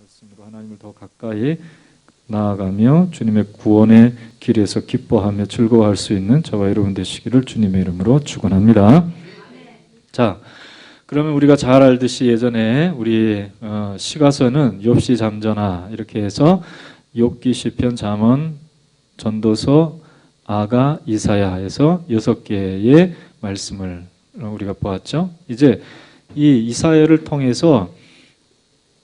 말씀으로 하나님을 더 가까이 나아가며 주님의 구원의 길에서 기뻐하며 즐거워할 수 있는 저와 여러분 되시기를 주님의 이름으로 축원합니다. 자, 그러면 우리가 잘 알듯이 예전에 우리 시가서는 욥시 잠전하 이렇게 해서 욥기 시편 잠언 전도서 아가 이사야에서 6개의 말씀을 우리가 보았죠. 이제 이 이사야를 통해서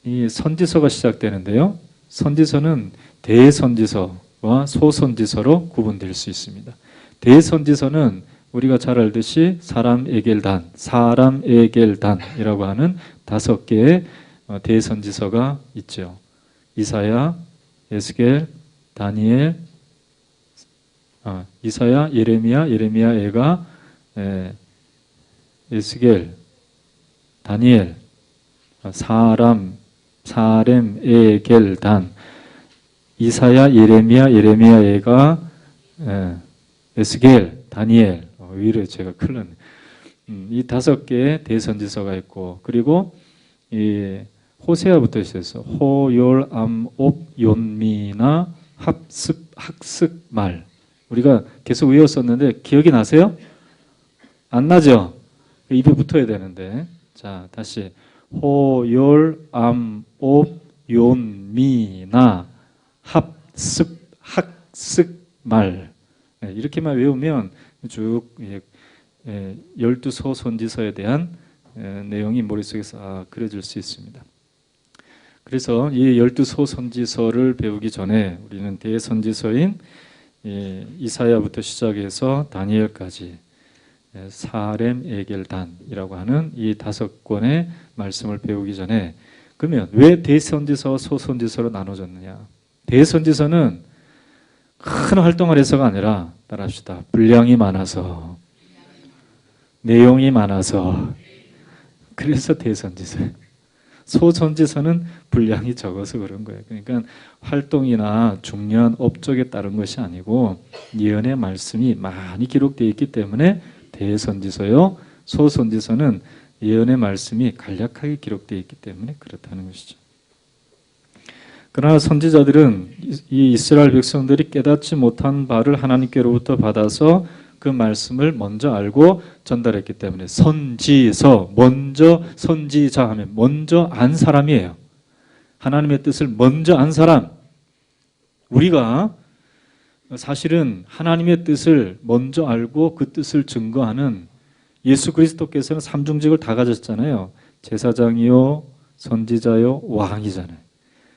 이 선지서가 시작되는데요. 선지서는 대선지서와 소선지서로 구분될 수 있습니다. 대선지서는 우리가 잘 알듯이 사람에겔단이라고 하는 5개의 대선지서가 있죠. 이사야, 에스겔, 다니엘, 이사야, 예레미야, 예레미야가 에스겔, 다니엘, 사렘, 에겔, 단, 이사야, 예레미야, 예레미야가 에스겔, 다니엘. 오히려 제가 큰일 났네. 이 5개의 대선지서가 있고, 그리고 이 호세아부터 시작해서 호열, 암옥, 연미나 학습, 말. 우리가 계속 외웠었는데 기억이 나세요? 안 나죠? 입에 붙어야 되는데. 자, 다시 호열, 암옥, 연미나 학습, 말. 이렇게만 외우면 쭉 12소 선지서에 대한 내용이 머릿속에서 그려질 수 있습니다. 그래서 이 12소 선지서를 배우기 전에 우리는 대선지서인 이사야부터 시작해서 다니엘까지 사렘, 에겔, 단이라고 하는 이 5권의 말씀을 배우기 전에, 그러면 왜 대선지서와 소선지서로 나눠졌느냐? 대선지서는 큰 활동을 해서가 아니라, 따라합시다, 분량이 많아서, 내용이 많아서, 그래서 대선지서예요. 소선지서는 분량이 적어서 그런 거예요. 그러니까 활동이나 중요한 업적에 따른 것이 아니고 예언의 말씀이 많이 기록되어 있기 때문에 대선지서요. 소선지서는 예언의 말씀이 간략하게 기록되어 있기 때문에 그렇다는 것이죠. 그러나 선지자들은 이 이스라엘 백성들이 깨닫지 못한 바를 하나님께로부터 받아서 그 말씀을 먼저 알고 전달했기 때문에 선지서, 먼저 선지자 하면 먼저 안 사람이에요. 하나님의 뜻을 먼저 안 사람. 우리가 사실은 하나님의 뜻을 먼저 알고 그 뜻을 증거하는, 예수 그리스도께서는 3중직을 다 가졌잖아요. 제사장이요, 선지자요, 왕이잖아요.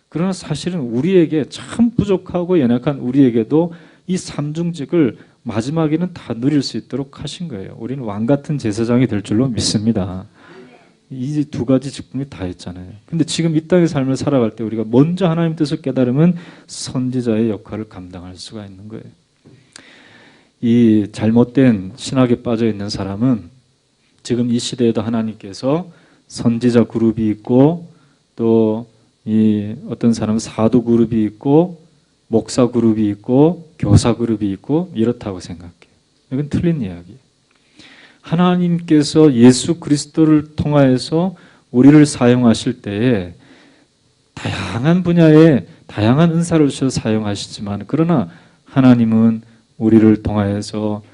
그러나 사실은 우리에게 참 부족하고 연약한 우리에게도 이 3중직을 마지막에는 다 누릴 수 있도록 하신 거예요. 우리는 왕 같은 제사장이 될 줄로 믿습니다. 이 2가지 직분이 다 있잖아요. 근데 지금 이 땅의 삶을 살아갈 때 우리가 먼저 하나님 뜻을 깨달으면 선지자의 역할을 감당할 수가 있는 거예요. 이 잘못된 신학에 빠져 있는 사람은 지금 이 시대에도 하나님께서 선지자 그룹이 있고, 또 이 어떤 사람은 사도 그룹이 있고, 목사 그룹이 있고, 교사 그룹이 있고, 이렇다고 생각해요. 이건 틀린 이야기예요. 하나님께서 예수 그리스도를 통하여서 우리를 사용하실 때에 다양한 분야에 다양한 은사를 주셔서 사용하시지만, 그러나 하나님은 우리를 통하여서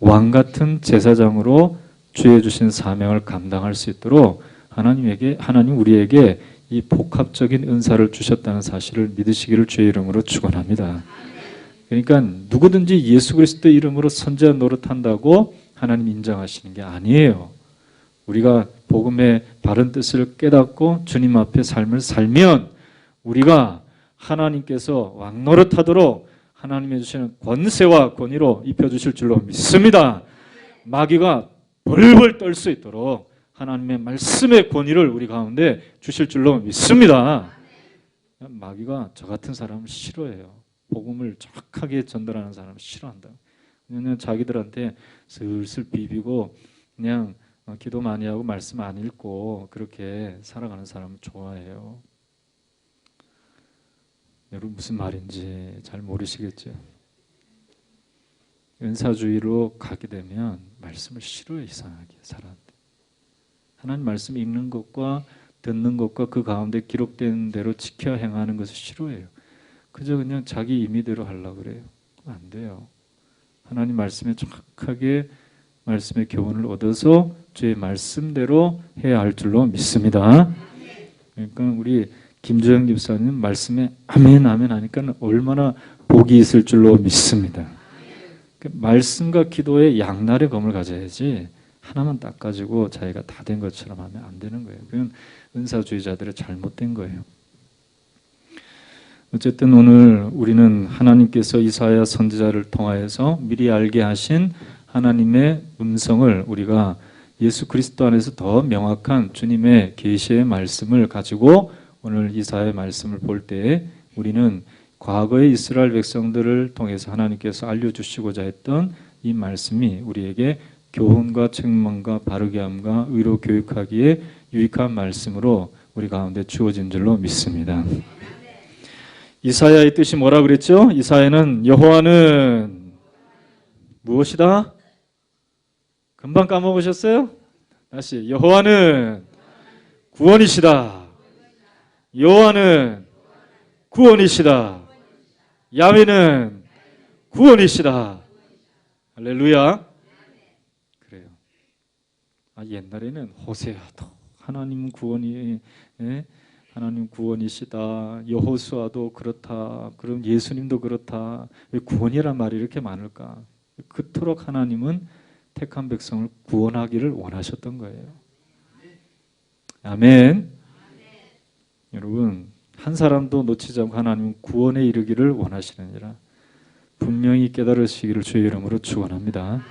왕 같은 제사장으로 주의 주신 사명을 감당할 수 있도록 하나님 우리에게 이 복합적인 은사를 주셨다는 사실을 믿으시기를 주의 이름으로 축원합니다. 그러니까 누구든지 예수 그리스도 이름으로 선지자 노릇한다고 하나님 인정하시는 게 아니에요. 우리가 복음의 바른 뜻을 깨닫고 주님 앞에 삶을 살면 우리가 하나님께서 왕 노릇하도록 하나님이 주시는 권세와 권위로 입혀주실 줄로 믿습니다. 마귀가 벌벌 떨 수 있도록 하나님의 말씀의 권위를 우리 가운데 주실 줄로 믿습니다. 마귀가 저 같은 사람을 싫어해요. 복음을 정확하게 전달하는 사람을 싫어한다. 그냥 자기들한테 슬슬 비비고 그냥 기도 많이 하고 말씀 안 읽고 그렇게 살아가는 사람을 좋아해요. 여러분 무슨 말인지 잘 모르시겠죠? 은사주의로 가게 되면 말씀을 싫어해. 이상하게 사람들. 하나님 말씀 읽는 것과 듣는 것과 그 가운데 기록된 대로 지켜 행하는 것을 싫어해요. 그저 그냥 자기 임의대로 하려고 그래요. 안 돼요. 하나님 말씀에 정확하게 말씀의 교훈을 얻어서 주의 말씀대로 해야 할 줄로 믿습니다. 그러니까 우리 김주영 집사님 말씀에 아멘 아멘 하니까 얼마나 복이 있을 줄로 믿습니다. 말씀과 기도에 양날의 검을 가져야지 하나만 딱 가지고 자기가 다 된 것처럼 하면 안 되는 거예요. 그건 은사주의자들의 잘못된 거예요. 어쨌든 오늘 우리는 하나님께서 이사야 선지자를 통하여서 미리 알게 하신 하나님의 음성을 우리가 예수 그리스도 안에서 더 명확한 주님의 계시의 말씀을 가지고 오늘 이사야의 말씀을 볼 때 우리는 과거의 이스라엘 백성들을 통해서 하나님께서 알려주시고자 했던 이 말씀이 우리에게 교훈과 책망과 바르게 함과 의로 교육하기에 유익한 말씀으로 우리 가운데 주어진 줄로 믿습니다. 이사야의 뜻이 뭐라 그랬죠? 이사야는 여호와는 무엇이다? 금방 까먹으셨어요? 다시 여호와는 구원이시다. 여호와는 구원이시다. 야훼는 구원이시다. 할렐루야. 그래요. 옛날에는 호세아도 하나님 구원이 하나님 구원이시다. 여호수아도 그렇다. 그럼 예수님도 그렇다. 왜 구원이란 말이 이렇게 많을까? 그토록 하나님은 택한 백성을 구원하기를 원하셨던 거예요. 아멘. 여러분 한 사람도 놓치지 않고 하나님은 구원에 이르기를 원하시느니라. 분명히 깨달으시기를 주의 이름으로 축원합니다.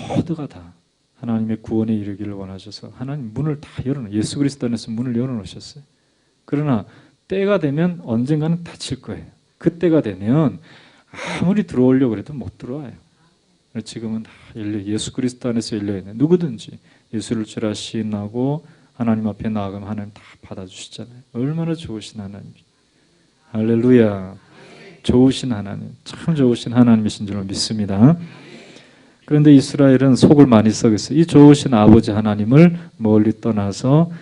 모두가 다 하나님의 구원에 이르기를 원하셔서 하나님 문을 다 열어놓으셨어요. 예수 그리스도 안에서 문을 열어놓으셨어요. 그러나 때가 되면 언젠가는 닫힐 거예요. 그때가 되면 아무리 들어오려고 해도 못 들어와요. 지금은 다 예수 그리스도 안에서 열려있는 누구든지 예수를 주라 시인하고 하나님 앞에 나아가면 하나님 다 받아주시잖아요. 얼마나 좋으신 하나님. 할렐루야. 좋으신 하나님, 참 좋으신 하나님이신 줄 믿습니다. 그런데 이스라엘은 속을 많이 썩였어요. 이 좋으신 아버지 하나님을 멀리 떠나서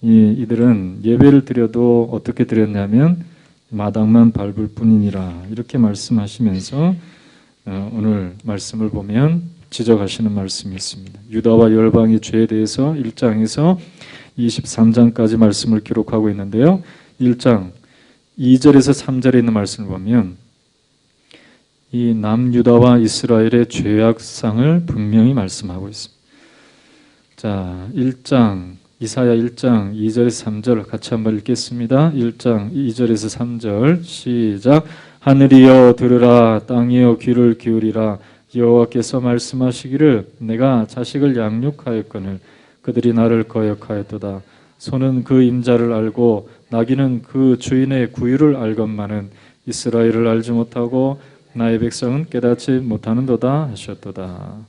이들은 예배를 드려도 어떻게 드렸냐면 마당만 밟을 뿐이니라 이렇게 말씀하시면서 오늘 말씀을 보면 지적하시는 말씀이 있습니다. 유다와 열방의 죄에 대해서 1장에서 23장까지 말씀을 기록하고 있는데요. 1장 2절에서 3절에 있는 말씀을 보면 이 남유다와 이스라엘의 죄악상을 분명히 말씀하고 있습니다. 자, 1장 이사야 1장 2절에서 3절 같이 한번 읽겠습니다. 1장 2절에서 3절 시작. 하늘이여 들으라, 땅이여 귀를 기울이라. 여호와께서 말씀하시기를 내가 자식을 양육하였거늘 그들이 나를 거역하였도다. 소는 그 임자를 알고 나귀는 그 주인의 구유를 알건만은 이스라엘을 알지 못하고 나의 백성은 깨닫지 못하는도다 하셨도다.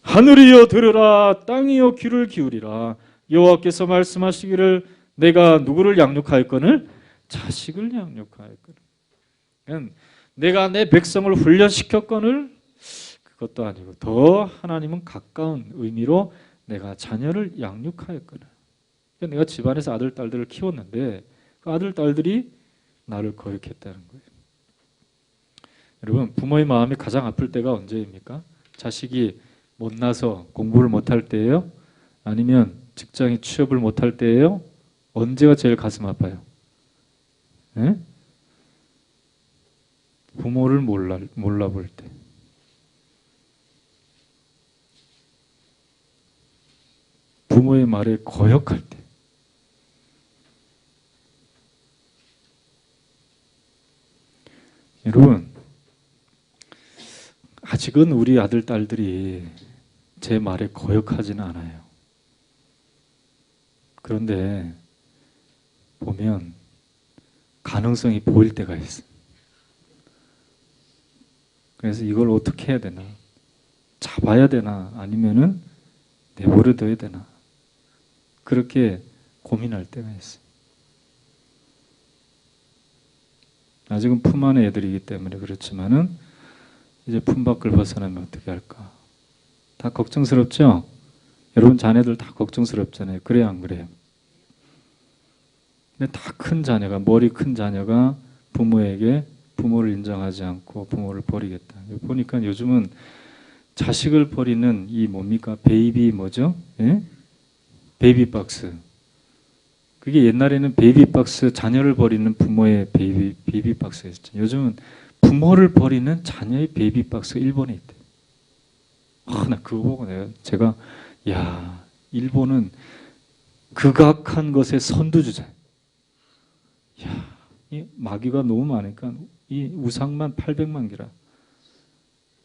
하늘이여 들으라, 땅이여 귀를 기울이라. 여호와께서 말씀하시기를 내가 누구를 양육하였거늘? 자식을 양육하였거늘. 그러니까 내가 내 백성을 훈련시켰거늘? 그것도 아니고 더 하나님은 가까운 의미로 내가 자녀를 양육하였거늘. 그러니까 내가 집안에서 아들, 딸들을 키웠는데 그 아들, 딸들이 나를 거역했다는 거예요. 여러분 부모의 마음이 가장 아플 때가 언제입니까? 자식이 못나서 공부를 못할 때예요? 아니면 직장에 취업을 못할 때예요? 언제가 제일 가슴 아파요? 네? 부모를 몰라볼 때. 부모의 말에 거역할 때. 여러분 아직은 우리 아들, 딸들이 제 말에 거역하지는 않아요. 그런데 보면 가능성이 보일 때가 있어요. 그래서 이걸 어떻게 해야 되나? 잡아야 되나? 아니면은 내버려둬야 되나? 그렇게 고민할 때가 있어요. 아직은 품 안의 애들이기 때문에 그렇지만은 이제 품 밖을 벗어나면 어떻게 할까? 다 걱정스럽죠? 여러분 자녀들 다 걱정스럽잖아요. 그래요, 안 그래요? 근데 다 큰 자녀가, 머리 큰 자녀가 부모를 인정하지 않고 부모를 버리겠다. 보니까 요즘은 자식을 버리는 이 뭡니까? 베이비 뭐죠? 예? 베이비박스. 그게 옛날에는 베이비박스, 자녀를 버리는 부모의 베이비박스였죠. 요즘은 부모를 버리는 자녀의 베이비박스가 일본에 있대. 나 그거 보고 제가 야, 일본은 극악한 것의 선두주자. 야, 이 마귀가 너무 많으니까 이 우상만 800만 개라.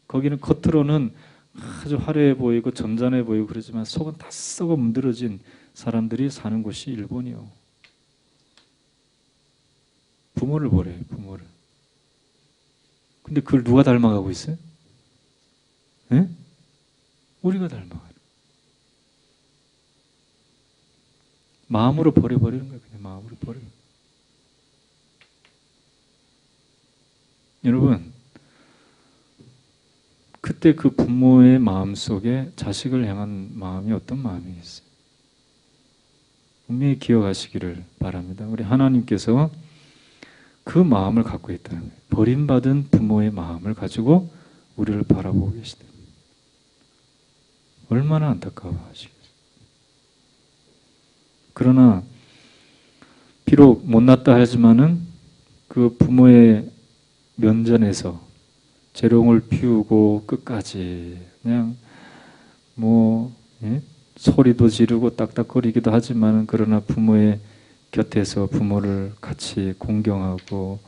거기는 겉으로는 아주 화려해 보이고 점잖해 보이고 그러지만 속은 다 썩어 문드러진 사람들이 사는 곳이 일본이요. 부모를 버려요, 부모를. 근데 그걸 누가 닮아가고 있어요? 네? 우리가 닮아가요. 마음으로 버려버리는 거예요. 그냥 마음으로 버려요. 여러분, 그때 그 부모의 마음 속에 자식을 향한 마음이 어떤 마음이겠어요? 분명히 기억하시기를 바랍니다. 우리 하나님께서 그 마음을 갖고 있다는 거예요. 버림받은 부모의 마음을 가지고 우리를 바라보고 계시다. 얼마나 안타까워하시겠어요. 그러나 비록 못났다 하지만은 그 부모의 면전에서 재롱을 피우고 끝까지 그냥 소리도 지르고 딱딱거리기도 하지만 그러나 부모의 곁에서 부모를 같이 공경하고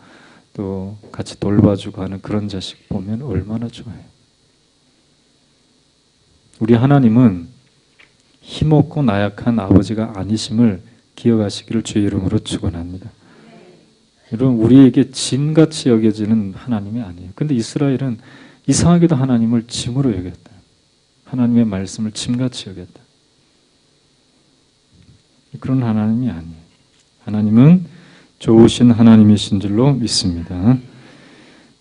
또 같이 돌봐주고 하는 그런 자식 보면 얼마나 좋아요. 우리 하나님은 힘없고 나약한 아버지가 아니심을 기억하시기를 주의 이름으로 축원합니다. 여러분, 우리에게 짐같이 여겨지는 하나님이 아니에요. 근데 이스라엘은 이상하게도 하나님을 짐으로 여겼다. 하나님의 말씀을 짐같이 여겼다. 그런 하나님이 아니에요. 하나님은 좋으신 하나님이신 줄로 믿습니다.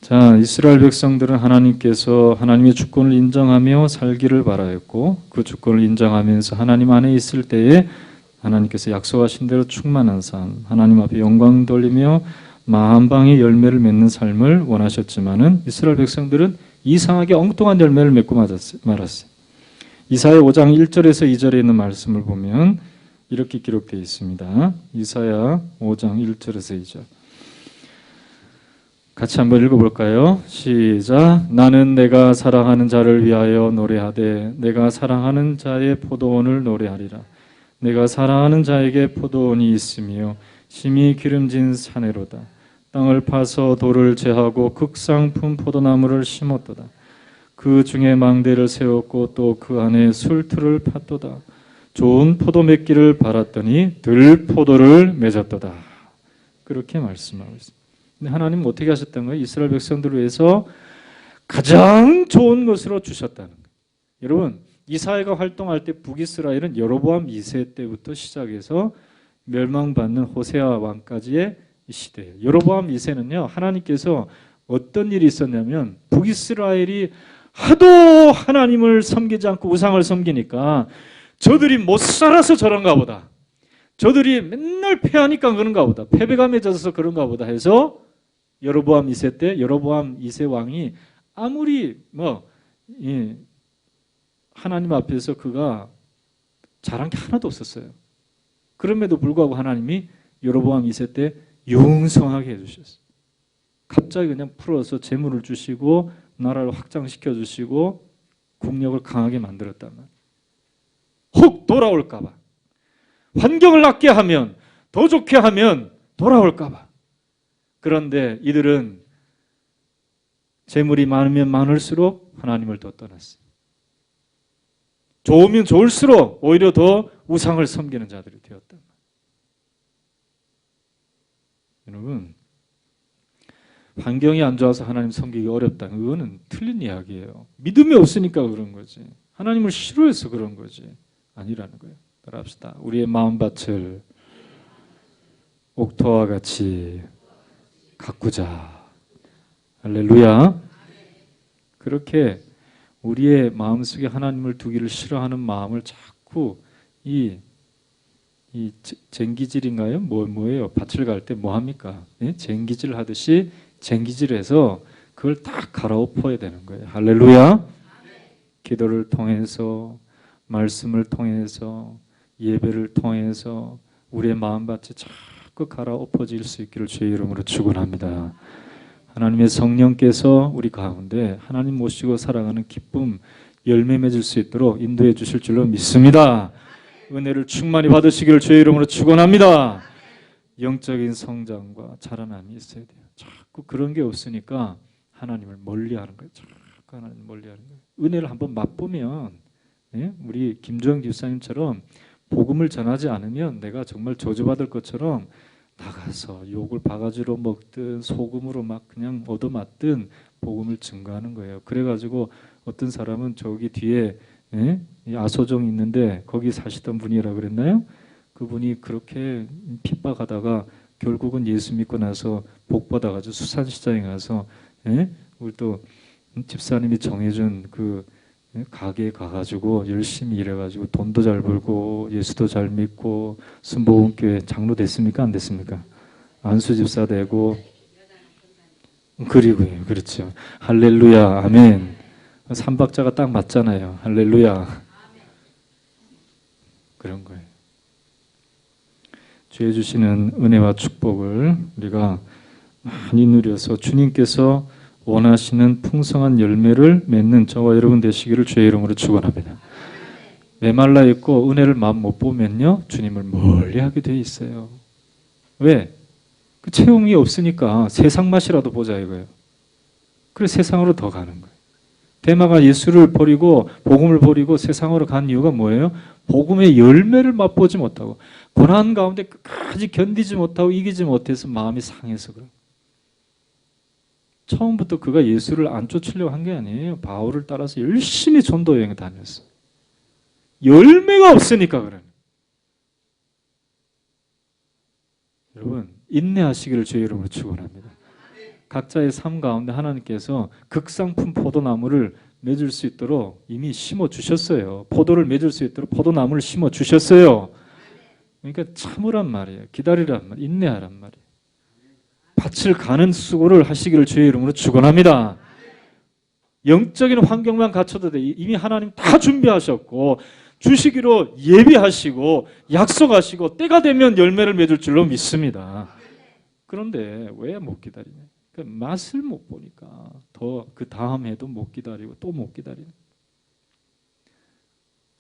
자, 이스라엘 백성들은 하나님께서 하나님의 주권을 인정하며 살기를 바라였고 그 주권을 인정하면서 하나님 안에 있을 때에 하나님께서 약속하신 대로 충만한 삶, 하나님 앞에 영광 돌리며 만방의 열매를 맺는 삶을 원하셨지만은 이스라엘 백성들은 이상하게 엉뚱한 열매를 맺고 말았어요. 이사야 5장 1절에서 2절에 있는 말씀을 보면 이렇게 기록되어 있습니다. 이사야 5장 1절에서 2절. 같이 한번 읽어볼까요? 시작. 나는 내가 사랑하는 자를 위하여 노래하되 내가 사랑하는 자의 포도원을 노래하리라. 내가 사랑하는 자에게 포도원이 있으며 심히 기름진 사내로다. 땅을 파서 돌을 제하고 극상품 포도나무를 심었도다. 그 중에 망대를 세웠고 또 그 안에 술틀을 팠도다. 좋은 포도 맺기를 바랐더니 들포도를 맺었도다. 그렇게 말씀하고 있습니다. 근데 하나님은 어떻게 하셨다는 거예요? 이스라엘 백성들을 위해서 가장 좋은 것으로 주셨다는 거예요. 여러분, 이사야가 활동할 때 북이스라엘은 여로보암 2세 때부터 시작해서 멸망받는 호세아 왕까지의 시대예요. 여로보암 2세는요, 하나님께서 어떤 일이 있었냐면 북이스라엘이 하도 하나님을 섬기지 않고 우상을 섬기니까 저들이 못 살아서 저런가 보다. 저들이 맨날 패하니까 그런가 보다. 패배감에 젖어서 그런가 보다 해서 여로보암 2세 때 여로보암 2세 왕이 아무리 하나님 앞에서 그가 잘한 게 하나도 없었어요. 그럼에도 불구하고 하나님이 여로보암 2세 때 융성하게 해주셨어요. 갑자기 그냥 풀어서 재물을 주시고 나라를 확장시켜 주시고 국력을 강하게 만들었단 말이에요. 혹 돌아올까 봐. 환경을 낫게 하면, 더 좋게 하면 돌아올까 봐. 그런데 이들은 재물이 많으면 많을수록 하나님을 더 떠났어요. 좋으면 좋을수록 오히려 더 우상을 섬기는 자들이 되었단 말이에요. 여러분, 환경이 안 좋아서 하나님 섬기기 어렵다. 그거는 틀린 이야기예요. 믿음이 없으니까 그런 거지. 하나님을 싫어해서 그런 거지. 아니라는 거예요. 따라합시다. 우리의 마음밭을 옥토와 같이 가꾸자. 할렐루야. 그렇게 우리의 마음속에 하나님을 두기를 싫어하는 마음을 자꾸 자꾸 이 쟁기질인가요? 뭐예요? 밭을 갈 때 뭐 합니까? 예? 쟁기질 하듯이 쟁기질해서 그걸 다 갈아엎어야 되는 거예요. 할렐루야. 기도를 통해서, 말씀을 통해서, 예배를 통해서 우리의 마음밭이 자꾸 갈아엎어질 수 있기를 주의 이름으로 축원합니다. 하나님의 성령께서 우리 가운데 하나님 모시고 살아가는 기쁨, 열매 맺을 수 있도록 인도해 주실 줄로 믿습니다. 은혜를 충만히 받으시기를 주의 이름으로 축원합니다. 영적인 성장과 자라남이 있어야 돼요. 자꾸 그런 게 없으니까 하나님을 멀리하는 거예요. 자꾸 하나님을 멀리하는 거예요. 은혜를 한번 맛보면, 예? 우리 김주영 집사님처럼 복음을 전하지 않으면 내가 정말 저주받을 것처럼 나가서 욕을 바가지로 먹든 소금으로 막 그냥 얻어맞든 복음을 증거하는 거예요. 그래가지고 어떤 사람은 저기 뒤에, 예? 아소정 있는데 거기 사시던 분이라 그랬나요? 그분이 그렇게 핍박하다가 결국은 예수 믿고 나서 복 받아가지고 수산시장에 가서, 예? 우리 또 집사님이 정해준 그 가게에 가가지고 열심히 일해가지고 돈도 잘 벌고 예수도 잘 믿고 순복음교회 장로 됐습니까? 안 됐습니까? 안수 집사 되고 그리고요. 그렇죠. 할렐루야. 아멘. 삼박자가 딱 맞잖아요. 할렐루야. 그런 거예요. 주의 주시는 은혜와 축복을 우리가 많이 누려서 주님께서 원하시는 풍성한 열매를 맺는 저와 여러분 되시기를 주의 이름으로 축원합니다. 메말라 있고 은혜를 마음 못 보면요, 주님을 멀리하게 돼 있어요. 왜? 그 체험이 없으니까 세상 맛이라도 보자 이거예요. 그래서 세상으로 더 가는 거예요. 데마가 예수를 버리고 복음을 버리고 세상으로 간 이유가 뭐예요? 복음의 열매를 맛보지 못하고 고난 가운데 끝까지 견디지 못하고 이기지 못해서 마음이 상해서 그래요. 처음부터 그가 예수를 안 쫓으려고 한 게 아니에요. 바울을 따라서 열심히 전도 여행을 다녔어요. 열매가 없으니까 그래요. 여러분 인내하시기를 주의 이름으로 축원합니다. 각자의 삶 가운데 하나님께서 극상품 포도나무를 맺을 수 있도록 이미 심어 주셨어요. 포도를 맺을 수 있도록 포도나무를 심어 주셨어요. 그러니까 참으란 말이에요. 기다리란 말, 인내하란 말이에요. 밭을 가는 수고를 하시기를 주의 이름으로 축원합니다. 영적인 환경만 갖춰도 돼. 이미 하나님 다 준비하셨고 주시기로 예비하시고 약속하시고 때가 되면 열매를 맺을 줄로 믿습니다. 그런데 왜 못 기다리냐? 그러니까 맛을 못 보니까 더 그 다음 해도 못 기다리고 또 못 기다리는.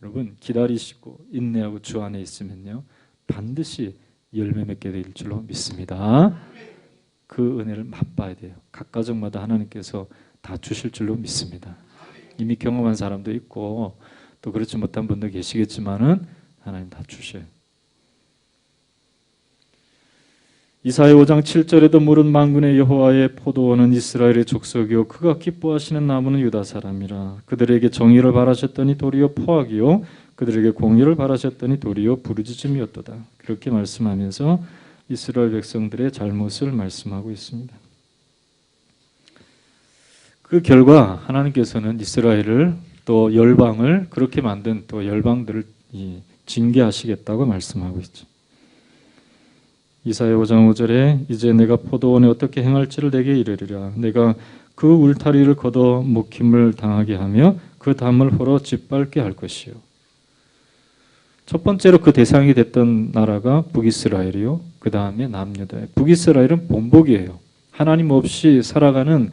여러분 기다리시고 인내하고 주 안에 있으면요 반드시 열매 맺게 될 줄로 믿습니다. 그 은혜를 맛봐야 돼요. 각 가정마다 하나님께서 다 주실 줄로 믿습니다. 이미 경험한 사람도 있고 또 그렇지 못한 분도 계시겠지만은 하나님 다 주셔요. 이사야 5장 7절에도 물은 만군의 여호와의 포도원은 이스라엘의 족속이요 그가 기뻐하시는 나무는 유다 사람이라. 그들에게 정의를 바라셨더니 도리어 포악이요 그들에게 공의를 바라셨더니 도리어 부르짖음이었도다. 그렇게 말씀하면서 이스라엘 백성들의 잘못을 말씀하고 있습니다. 그 결과 하나님께서는 이스라엘을 또 열방을 그렇게 만든 또 열방들을 징계하시겠다고 말씀하고 있죠. 이사야 5장 5절에 이제 내가 포도원에 어떻게 행할지를 내게 이르리라. 내가 그 울타리를 걷어 먹힘을 당하게 하며 그 담을 헐어 짓밟게 할 것이요. 첫 번째로 그 대상이 됐던 나라가 북이스라엘이요. 그 다음에 남유다예요. 북이스라엘은 본복이에요. 하나님 없이 살아가는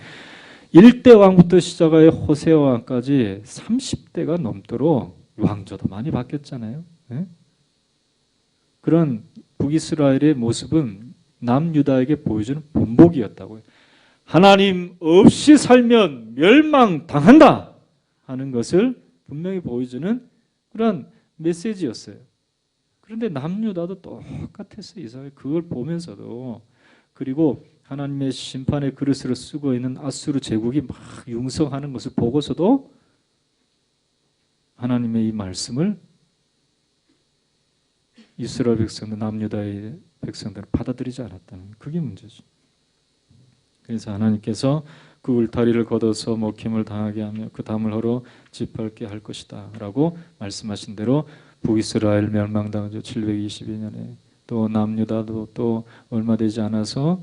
1대 왕부터 시작하여 호세아 왕까지 30대가 넘도록 왕조도 많이 바뀌었잖아요. 네? 그런 북이스라엘의 모습은 남유다에게 보여주는 본복이었다고요. 하나님 없이 살면 멸망당한다 하는 것을 분명히 보여주는 그런 메시지였어요. 그런데 남유다도 똑같았어요. 이스라엘 그걸 보면서도 그리고 하나님의 심판의 그릇으로 쓰고 있는 아수르 제국이 막 융성하는 것을 보고서도 하나님의 이 말씀을 이스라엘 백성들, 남유다의 백성들은 받아들이지 않았다는 그게 문제죠. 그래서 하나님께서 그 울타리를 걷어서 먹힘을 당하게 하며 그 담을 헐어 짓밟게 할 것이다 라고 말씀하신 대로 북이스라엘 멸망당하죠. 722년에. 또 남유다도 또 얼마 되지 않아서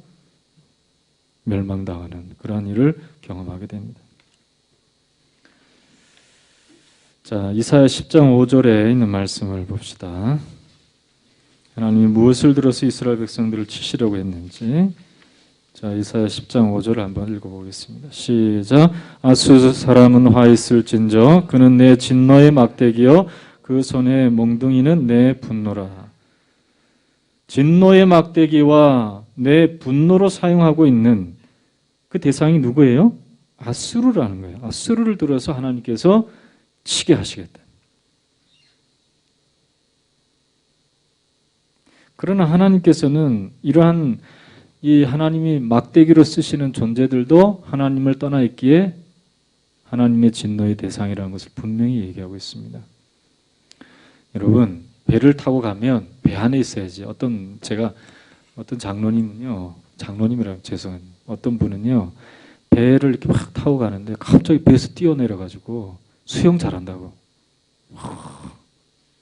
멸망당하는 그러한 일을 경험하게 됩니다. 자, 이사야 10장 5절에 있는 말씀을 봅시다. 하나님이 무엇을 들어서 이스라엘 백성들을 치시려고 했는지. 자, 이사야 10장 5절을 한번 읽어보겠습니다. 시작. 아수 사람은 화 있을진저 그는 내 진노의 막대기여 그 손의 몽둥이는 내 분노라. 진노의 막대기와 내 분노로 사용하고 있는 그 대상이 누구예요? 아수르라는 거예요. 아수르를 들어서 하나님께서 치게 하시겠다. 그러나 하나님께서는 이러한 이 하나님이 막대기로 쓰시는 존재들도 하나님을 떠나 있기에 하나님의 진노의 대상이라는 것을 분명히 얘기하고 있습니다. 여러분, 배를 타고 가면 배 안에 있어야지. 어떤 장로님은요, 장로님이라고 죄송합니다. 어떤 분은요, 배를 이렇게 막 타고 가는데 갑자기 배에서 뛰어내려가지고 수영 잘한다고.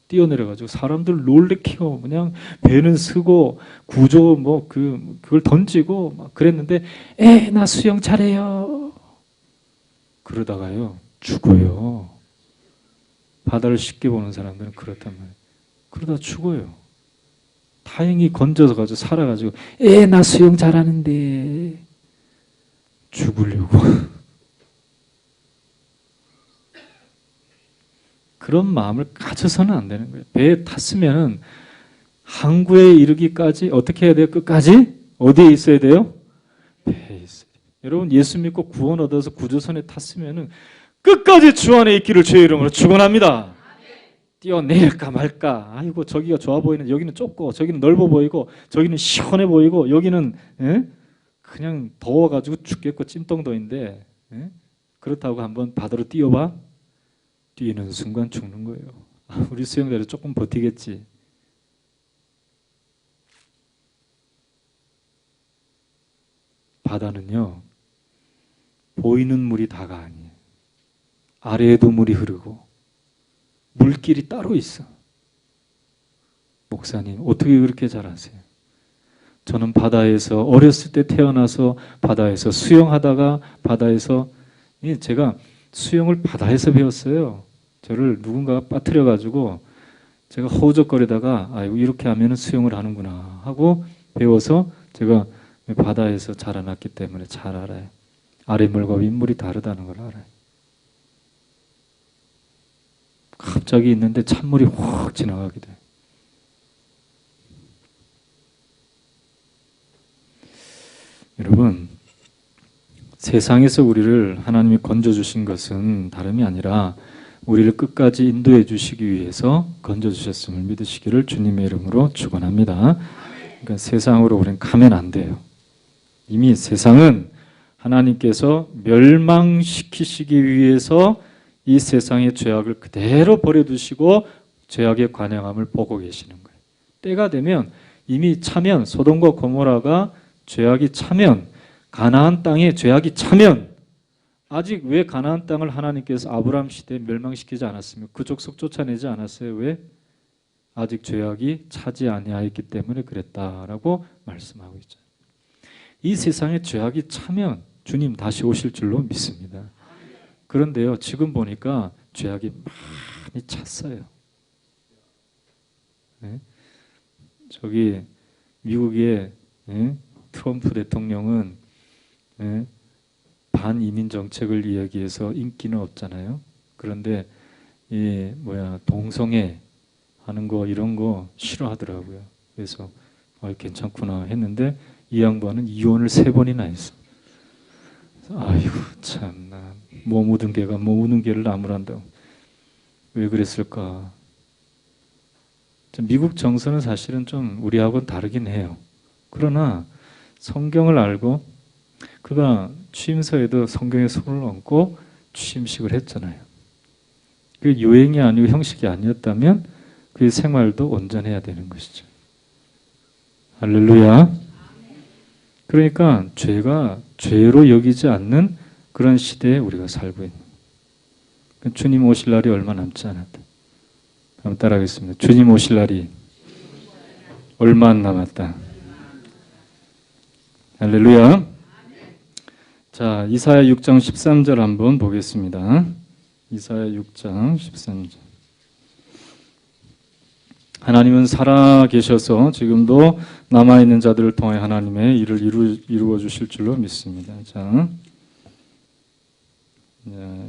뛰어내려가지고 사람들 놀래키고 그냥 배는 쓰고 구조 그걸 던지고 막 그랬는데 나 수영 잘해요. 그러다가요 죽어요. 바다를 쉽게 보는 사람들은 그렇단 말이에요. 그러다 죽어요. 다행히 건져서 가지고 살아가지고 나 수영 잘하는데 죽으려고. 그런 마음을 가져서는 안 되는 거예요. 배에 탔으면은 항구에 이르기까지 어떻게 해야 돼요? 끝까지 어디에 있어야 돼요? 배에 있어야 돼요. 여러분 예수 믿고 구원 얻어서 구조선에 탔으면은 끝까지 주 안에 있기를 주의 이름으로 축원합니다. 뛰어내릴까 말까. 아이고 저기가 좋아 보이는 여기는 좁고 저기는 넓어 보이고 저기는 시원해 보이고 여기는 그냥 더워가지고 죽겠고 찜통더인데 그렇다고 한번 바다로 뛰어봐. 뛰는 순간 죽는 거예요. 우리 수영자들 조금 버티겠지. 바다는요 보이는 물이 다가 아니에요. 아래에도 물이 흐르고 물길이 따로 있어. 목사님 어떻게 그렇게 잘 아세요? 저는 바다에서 어렸을 때 태어나서 바다에서 수영하다가 바다에서 제가 수영을 바다에서 배웠어요. 저를 누군가가 빠뜨려가지고 제가 허우적거리다가 이렇게 하면 수영을 하는구나 하고 배워서 제가 바다에서 자라났기 때문에 잘 알아요. 아랫물과 윗물이 다르다는 걸 알아요. 갑자기 있는데 찬물이 확 지나가게 돼요. 여러분 세상에서 우리를 하나님이 건져주신 것은 다름이 아니라 우리를 끝까지 인도해 주시기 위해서 건져주셨음을 믿으시기를 주님의 이름으로 축원합니다. 그러니까 세상으로 우리는 가면 안 돼요. 이미 세상은 하나님께서 멸망시키시기 위해서 이 세상의 죄악을 그대로 버려두시고 죄악의 관영함을 보고 계시는 거예요. 때가 되면 이미 차면 소돔과 고모라가 죄악이 차면 가나안 땅에 죄악이 차면 아직 왜 가나안 땅을 하나님께서 아브라함 시대에 멸망시키지 않았으며 그 족속 쫓아내지 않았어요? 왜? 아직 죄악이 차지 아니하였기 때문에 그랬다라고 말씀하고 있죠. 이 세상에 죄악이 차면 주님 다시 오실 줄로 믿습니다. 그런데요 지금 보니까 죄악이 많이 찼어요. 네? 저기 미국의 트럼프 대통령은 반이민 정책을 이야기해서 인기는 없잖아요. 그런데 동성애 하는 거 이런 거 싫어하더라고요. 그래서 괜찮구나 했는데 이 양반은 이혼을 3번이나 했어. 아이고 참나 뭐 묻은 개가 뭐 우는 개를 나무란다고. 왜 그랬을까? 미국 정서는 사실은 좀 우리하고는 다르긴 해요. 그러나 성경을 알고 그가 취임서에도 성경에 손을 얹고 취임식을 했잖아요. 그 유행이 아니고 형식이 아니었다면 그의 생활도 온전해야 되는 것이죠. 할렐루야. 그러니까 죄가 죄로 여기지 않는 그런 시대에 우리가 살고 있는. 주님 오실 날이 얼마 남지 않았다. 한번 따라하겠습니다. 주님 오실 날이 얼마 안 남았다. 할렐루야. 자, 이사야 6장 13절 한번 보겠습니다. 이사야 6장 13절. 하나님은 살아 계셔서 지금도 남아있는 자들을 통해 하나님의 일을 이루어 주실 줄로 믿습니다. 자,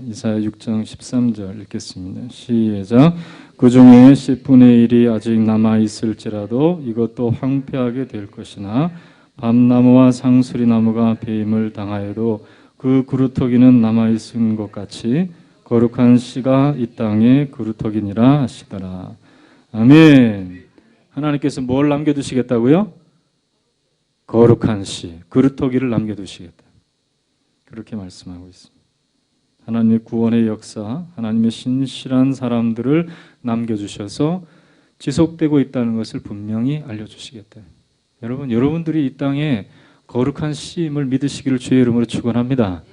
이사야 6장 13절 읽겠습니다. 시작. 그 중에 10분의 1이 아직 남아있을지라도 이것도 황폐하게 될 것이나 밤나무와 상수리나무가 배임을 당하여도 그 그루터기는 남아있은 것 같이 거룩한 씨가 이 땅에 그루터기니라 하시더라. 아멘. 하나님께서 뭘 남겨두시겠다고요? 거룩한 씨, 그루터기를 남겨두시겠다. 그렇게 말씀하고 있습니다. 하나님의 구원의 역사, 하나님의 신실한 사람들을 남겨주셔서 지속되고 있다는 것을 분명히 알려주시겠다. 여러분, 여러분들이 이 땅에 거룩한 씨임을 믿으시기를 주의 이름으로 축원합니다.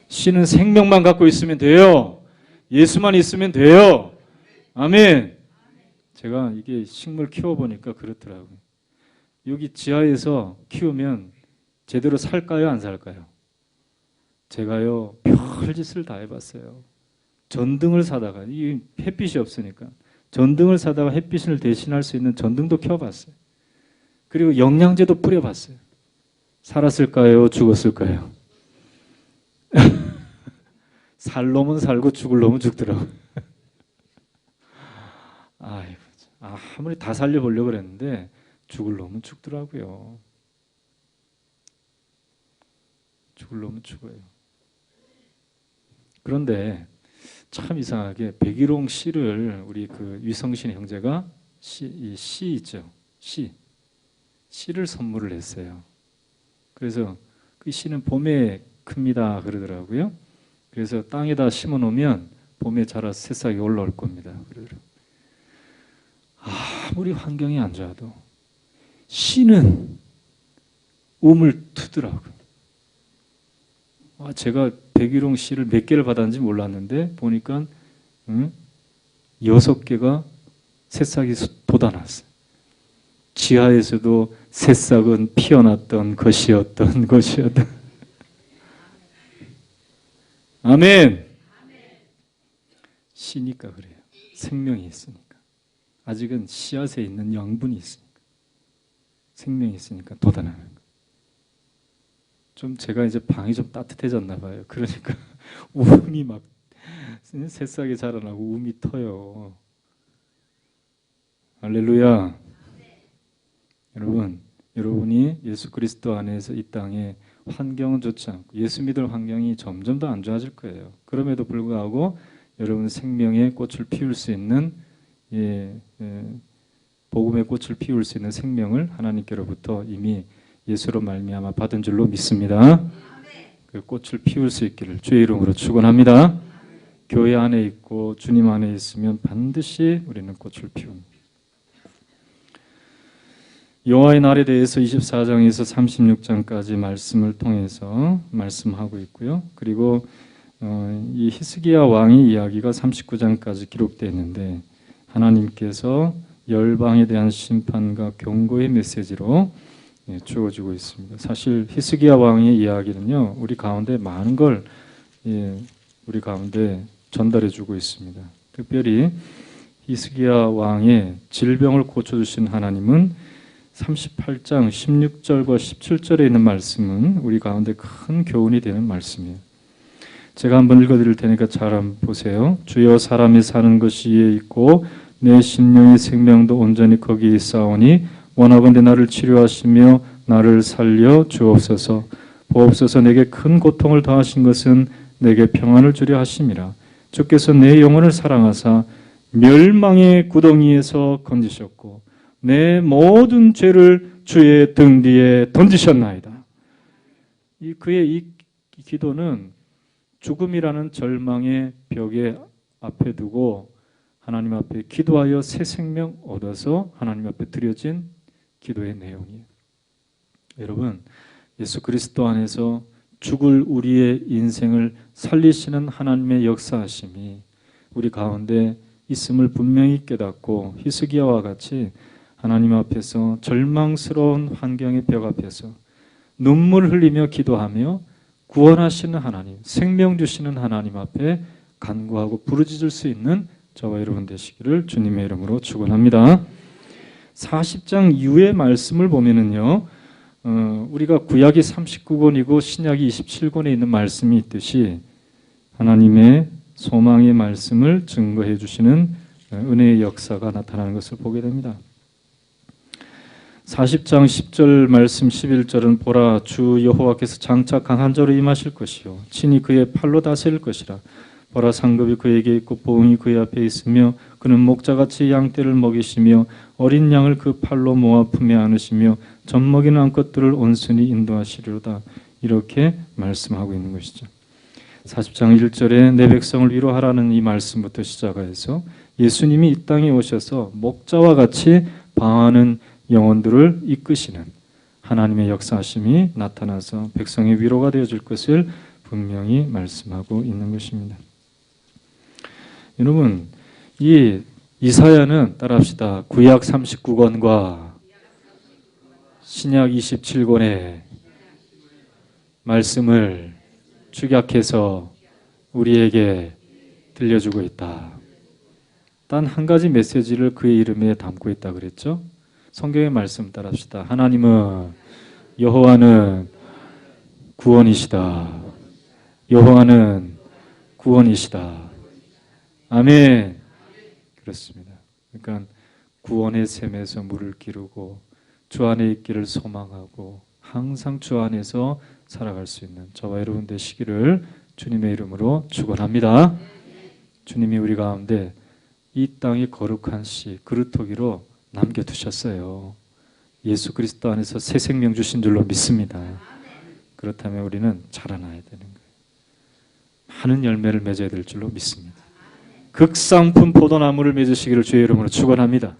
씨는 생명만 갖고 있으면 돼요. 예수만 있으면 돼요. 아멘. 제가 이게 식물 키워보니까 그렇더라고요. 여기 지하에서 키우면 제대로 살까요, 안 살까요? 제가요, 별짓을 다 해봤어요. 전등을 사다가, 이 햇빛이 없으니까 전등을 사다가 햇빛을 대신할 수 있는 전등도 켜봤어요. 그리고 영양제도 뿌려봤어요. 살았을까요? 죽었을까요? 살 놈은 살고 죽을 놈은 죽더라고요. 아무리 다 살려보려고 그랬는데 죽을 놈은 죽더라고요. 죽을 놈은 죽어요. 그런데 참 이상하게 백일홍 씨를 우리 그 위성신 형제가 씨 있죠. 씨를 선물을 했어요. 그래서 그 씨는 봄에 큽니다 그러더라고요. 그래서 땅에다 심어 놓으면 봄에 자라서 새싹이 올라올 겁니다. 그러더라고요. 아무리 환경이 안 좋아도 씨는 우물 트더라고요. 제가 백일홍 씨를 몇 개를 받았는지 몰랐는데 보니까 6개가 새싹이 돋아났어요. 지하에서도 새싹은 피어났던 것이었던. 아멘. 씨니까 그래요. 생명이 있으니까. 아직은 씨앗에 있는養분이 있으니까. 생명이 있으니까 돋아나는 거예요. 좀 제가 이제 방이 좀 따뜻해졌나 봐요. 그러니까 움이 막 새싹이 자라나고 움이 터요. 할렐루야. 여러분, 여러분이 예수 그리스도 안에서 이 땅에 환경은 좋지 않고 예수 믿을 환경이 점점 더 안 좋아질 거예요. 그럼에도 불구하고 여러분 생명의 꽃을 피울 수 있는 복음의 꽃을 피울 수 있는 생명을 하나님께로부터 이미 예수로 말미암아 받은 줄로 믿습니다. 그 꽃을 피울 수 있기를 주의 이름으로 축원합니다. 교회 안에 있고 주님 안에 있으면 반드시 우리는 꽃을 피웁니다. 여호와의 날에 대해서 24장에서 36장까지 말씀을 통해서 말씀하고 있고요. 그리고 이 히스기야 왕의 이야기가 39장까지 기록되어 있는데 하나님께서 열방에 대한 심판과 경고의 메시지로 주어지고 있습니다. 사실 히스기야 왕의 이야기는요, 우리 가운데 많은 걸 우리 가운데 전달해주고 있습니다. 특별히 히스기야 왕의 질병을 고쳐주신 하나님은 38장 16절과 17절에 있는 말씀은 우리 가운데 큰 교훈이 되는 말씀이에요. 제가 한번 읽어드릴 테니까 잘 한번 보세요. 주여 사람이 사는 것이 이에 있고 내 심령의 생명도 온전히 거기에 있사오니 원하건대 나를 치료하시며 나를 살려 주옵소서. 보옵소서. 내게 큰 고통을 더하신 것은 내게 평안을 주려 하심이라. 주께서 내 영혼을 사랑하사 멸망의 구덩이에서 건지셨고 내 모든 죄를 주의 등 뒤에 던지셨나이다. 그의 이 기도는 죽음이라는 절망의 벽에 앞에 두고 하나님 앞에 기도하여 새 생명 얻어서 하나님 앞에 드려진 기도의 내용이에요. 여러분, 예수 그리스도 안에서 죽을 우리의 인생을 살리시는 하나님의 역사하심이 우리 가운데 있음을 분명히 깨닫고 히스기야와 같이 하나님 앞에서 절망스러운 환경의 벽 앞에서 눈물 흘리며 기도하며 구원하시는 하나님, 생명 주시는 하나님 앞에 간구하고 부르짖을 수 있는 저와 여러분 되시기를 주님의 이름으로 축원합니다. 40장 이후의 말씀을 보면은요, 우리가 구약이 39권이고 신약이 27권에 있는 말씀이 있듯이 하나님의 소망의 말씀을 증거해 주시는 은혜의 역사가 나타나는 것을 보게 됩니다. 40장 10절 말씀 11절은 보라 주 여호와께서 장차 강한 자로 임하실 것이요 친히 그의 팔로 다스릴 것이라. 보라 상급이 그에게 있고 보응이 그의 앞에 있으며 그는 목자같이 양떼를 먹이시며 어린 양을 그 팔로 모아 품에 안으시며 젖먹이는 암컷들을 온순히 인도하시리로다. 이렇게 말씀하고 있는 것이죠. 40장 1절에 내 백성을 위로하라는 이 말씀부터 시작해서 예수님이 이 땅에 오셔서 목자와 같이 방하는 영혼들을 이끄시는 하나님의 역사하심이 나타나서 백성의 위로가 되어줄 것을 분명히 말씀하고 있는 것입니다. 여러분, 이 이사야는 따라합시다. 구약 39권과 신약 27권의 말씀을 축약해서 우리에게 들려주고 있다. 단 한 가지 메시지를 그의 이름에 담고 있다 그랬죠? 성경의 말씀 따라합시다. 하나님은 여호와는 구원이시다. 여호와는 구원이시다. 아멘. 그렇습니다. 그러니까 구원의 샘에서 물을 기르고 주 안에 있기를 소망하고 항상 주 안에서 살아갈 수 있는 저와 여러분 되시기를 주님의 이름으로 축원합니다. 주님이 우리 가운데 이 땅의 거룩한 씨 그루터기로 남겨두셨어요. 예수 그리스도 안에서 새 생명 주신 줄로 믿습니다. 그렇다면 우리는 자라나야 되는 거예요. 많은 열매를 맺어야 될 줄로 믿습니다. 극상품 포도나무를 맺으시기를 주의 이름으로 축원합니다.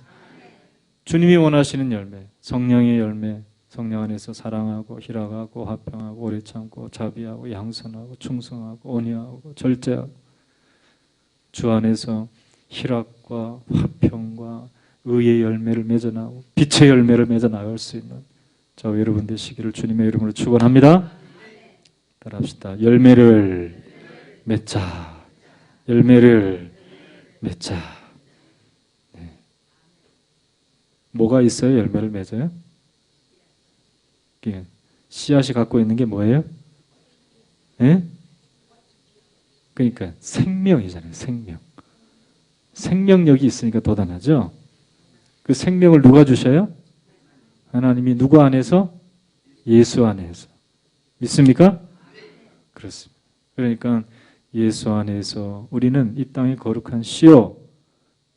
주님이 원하시는 열매, 성령의 열매, 성령 안에서 사랑하고 희락하고 화평하고 오래 참고 자비하고 양선하고 충성하고 온유하고 절제하고 주 안에서 희락과 화평과 의의 열매를 맺어나고 빛의 열매를 맺어나갈 수 있는 저와 여러분 되시기를 주님의 이름으로 축원합니다. 따라합시다. 열매를 맺자. 열매를 맺자. 네. 뭐가 있어요? 열매를 맺어요? 씨앗이 갖고 있는 게 뭐예요? 네? 그러니까 생명이잖아요. 생명. 생명력이 있으니까 돋아나죠. 그 생명을 누가 주셔요? 하나님이 누구 안에서? 예수 안에서. 믿습니까? 그렇습니다. 그러니까 예수 안에서 우리는 이 땅의 거룩한 씨요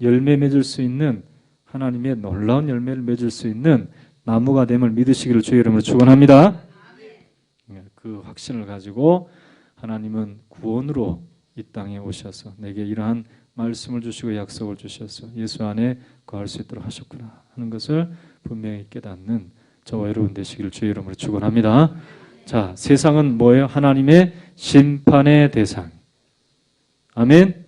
열매 맺을 수 있는 하나님의 놀라운 열매를 맺을 수 있는 나무가 됨을 믿으시기를 주의 이름으로 축원합니다. 그 확신을 가지고 하나님은 구원으로 이 땅에 오셔서 내게 이러한 말씀을 주시고 약속을 주셔서 예수 안에 거할 수 있도록 하셨구나 하는 것을 분명히 깨닫는 저와 여러분 되시기를 주의 이름으로 축원합니다. 자, 세상은 뭐예요? 하나님의 심판의 대상. 아멘.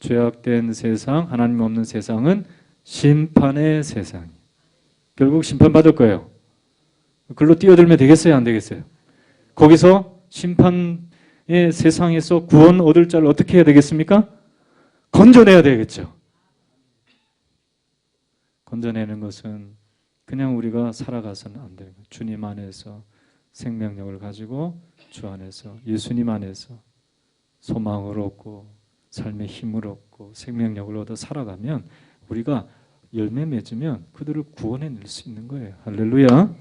죄악된 세상, 하나님 없는 세상은 심판의 세상. 결국 심판받을 거예요. 글로 뛰어들면 되겠어요? 안 되겠어요? 거기서 심판의 세상에서 구원 얻을 자를 어떻게 해야 되겠습니까? 건져내야 되겠죠. 건져내는 것은 그냥 우리가 살아가서는 안 되는 거예요. 주님 안에서 생명력을 가지고 주 안에서 예수님 안에서 소망을 얻고 삶의 힘을 얻고 생명력을 얻어 살아가면 우리가 열매 맺으면 그들을 구원해낼 수 있는 거예요. 할렐루야.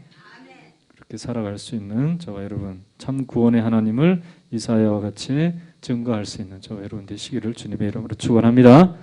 그렇게 살아갈 수 있는 저와 여러분 참 구원의 하나님을 이사야와 같이 증거할 수 있는 저와 여러분 되시기를 주님의 이름으로 축원합니다.